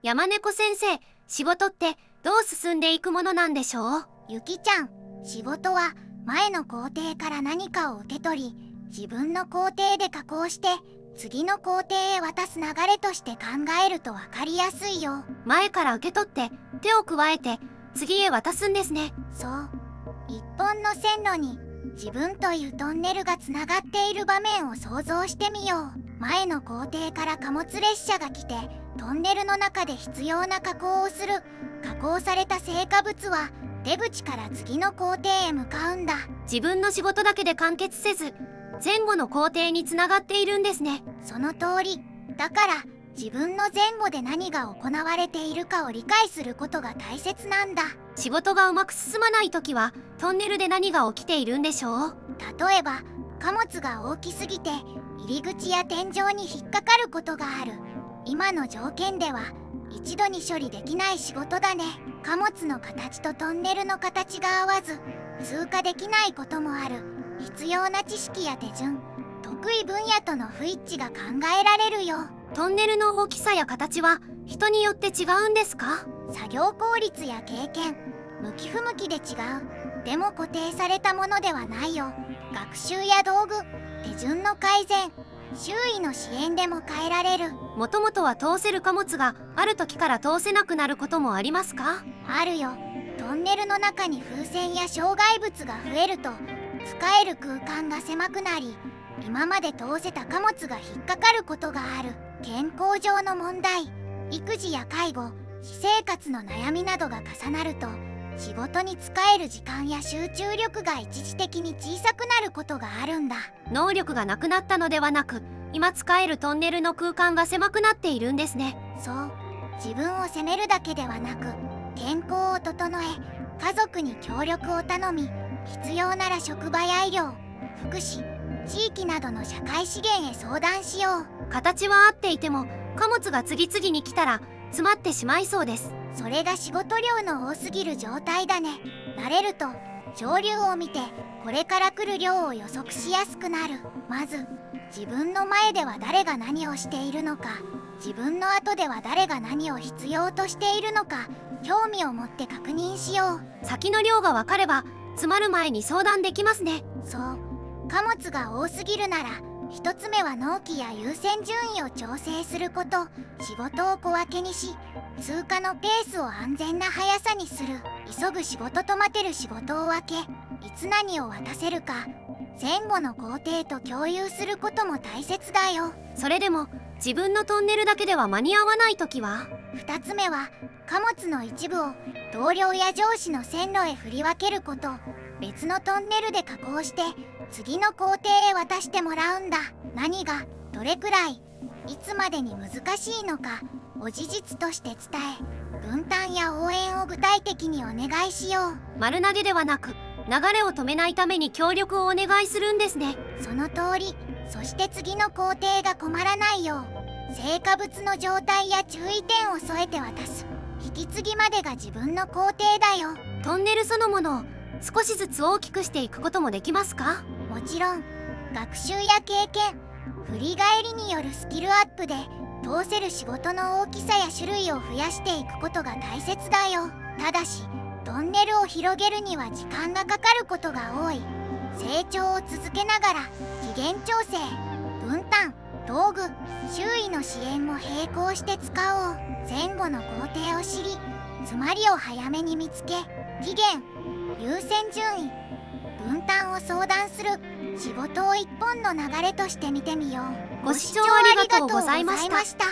山猫先生、仕事ってどう進んでいくものなんでしょう？ゆきちゃん、仕事は前の工程から何かを受け取り、自分の工程で加工して次の工程へ渡す流れとして考えると分かりやすいよ。前から受け取って手を加えて次へ渡すんですね。そう、一本の線路に自分というトンネルがつながっている場面を想像してみよう。前の工程から貨物列車が来てトンネルの中で必要な加工をする。加工された成果物は出口から次の工程へ向かうんだ。自分の仕事だけで完結せず前後の工程につながっているんですね。その通り。だから自分の前後で何が行われているかを理解することが大切なんだ。仕事がうまく進まない時はトンネルで何が起きているんでしょう？例えば貨物が大きすぎて入り口や天井に引っかかることがある。今の条件では一度に処理できない仕事だね。貨物の形とトンネルの形が合わず通過できないこともある。必要な知識や手順、得意分野との不一致が考えられるよ。トンネルの大きさや形は人によって違うんですか？作業効率や経験、向き不向きで違う。でも固定されたものではないよ。学習や道具、手順の改善、周囲の支援でも変えられる。もともとは通せる貨物がある時から通せなくなることもありますか？あるよ。トンネルの中に風船や障害物が増えると使える空間が狭くなり、今まで通せた貨物が引っかかることがある。健康上の問題、育児や介護、私生活の悩みなどが重なると仕事に使える時間や集中力が一時的に小さくなることがあるんだ。能力がなくなったのではなく、今使えるトンネルの空間が狭くなっているんですね。そう、自分を責めるだけではなく健康を整え、家族に協力を頼み、必要なら職場や医療、福祉、地域などの社会資源へ相談しよう。形は合っていても貨物が次々に来たら詰まってしまいそうです。それが仕事量の多すぎる状態だね。慣れると潮流を見てこれから来る量を予測しやすくなる。まず自分の前では誰が何をしているのか、自分の後では誰が何を必要としているのか、興味を持って確認しよう。先の量が分かれば詰まる前に相談できますね。そう、貨物が多すぎるなら一つ目は納期や優先順位を調整すること。仕事を小分けにし、通過のペースを安全な速さにする。急ぐ仕事と待てる仕事を分け、いつ何を渡せるか前後の工程と共有することも大切だよ。それでも自分のトンネルだけでは間に合わないときは？二つ目は貨物の一部を同僚や上司の線路へ振り分けること。別のトンネルで加工して次の工程へ渡してもらうんだ。何がどれくらいいつまでに難しいのかを事実として伝え、分担や応援を具体的にお願いしよう。丸投げではなく流れを止めないために協力をお願いするんですね。その通り。そして次の工程が困らないよう成果物の状態や注意点を添えて渡す。引き継ぎまでが自分の工程だよ。トンネルそのものを少しずつ大きくしていくこともできますか？もちろん。学習や経験、振り返りによるスキルアップで通せる仕事の大きさや種類を増やしていくことが大切だよ。ただしトンネルを広げるには時間がかかることが多い。成長を続けながら期限調整、分担、道具、周囲の支援も並行して使おう。前後の工程を知り、詰まりを早めに見つけ、期限、優先順位、分担を相談する。仕事を一本の流れとして見てみよう。ご視聴ありがとうございました。